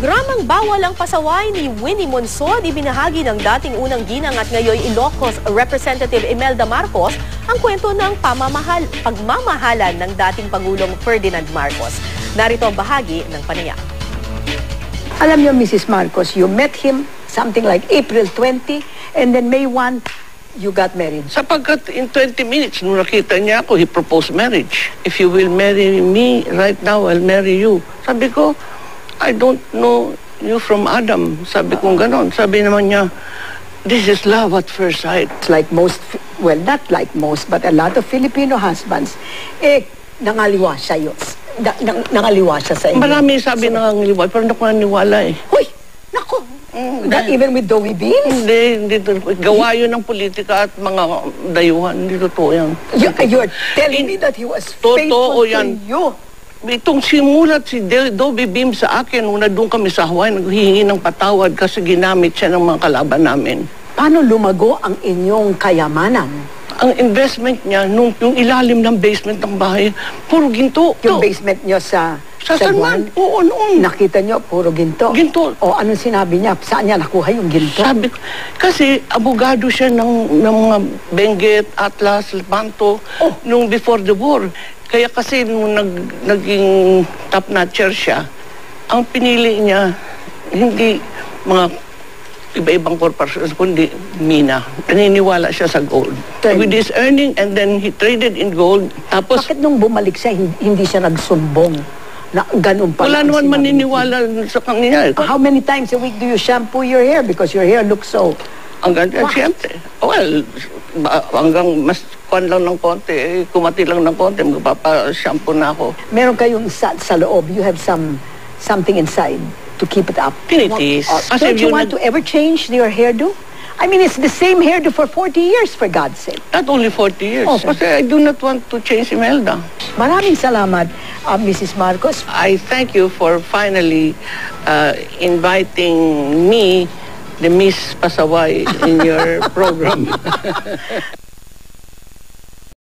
Programang Bawal ang Pasaway ni Winnie Monsod, ibinahagi ng dating unang ginang at ngayon Ilocos Representative Imelda Marcos ang kwento ng pagmamahalan ng dating Pangulong Ferdinand Marcos. Narito ang bahagi ng panayam. Alam niyo, Mrs. Marcos, you met him something like April 20 and then May 1, you got married. Sapagkat in 20 minutes, nung nakita niya ako, he proposed marriage. If you will marry me right now, I'll marry you. Sabi ko, I don't know you from Adam. Sabi ko ganon. Sabi naman niya, this is love at first sight. It's like most, well, not like most, but a lot of Filipino husbands, nangaliwa siya yun. Nangaliwa siya sa inyo. Marami sabi nangaliwa, pero hindi ko naniwala eh. Huy! Naku! Not even with Dowie Beans? Hindi. Gawa yun ng politika at mga dayuhan. Hindi totoo yan. You're telling me that he was faithful to you? Itong simulat si Dowie Beams sa akin nung doon kami sa Hawaii, naghihingi ng patawad kasi ginamit siya ng mga kalaban namin. Paano lumago ang inyong kayamanan? Ang investment niya, yung ilalim ng basement ng bahay, puro ginto. Yung basement niyo sa San Juan? Oo, noon. Nakita niyo, puro ginto. Ginto. O anong sinabi niya? Saan niya nakuha yung ginto? Sabi ko, kasi abogado siya ng mga Benguet, Atlas, Lepanto, nung before the war. Kaya kasi nung naging top-notcher siya, ang pinili niya, hindi mga iba-ibang corporations, kundi mina. Naniniwala siya sa gold. With his earning, and then he traded in gold. Tapos, bakit nung bumalik siya, hindi siya nagsumbong? Na ganun pala. Wala naman maniniwala sa kanya. How many times a week do you shampoo your hair? Because your hair looks so... Hanggang, siyempre. Well, hanggang mas kuwan lang ng konti, kumati lang ng konti, magpapa-shampoo na ako. Meron kayong sa loob, you have something inside to keep it up. Pinitis. Don't you want to ever change your hairdo? I mean, it's the same hairdo for 40 years, for God's sake. Not only 40 years. Kasi I do not want to change Imelda. Maraming salamat, Mrs. Marcos. I thank you for finally inviting me, the Miss Pasaway, in your program.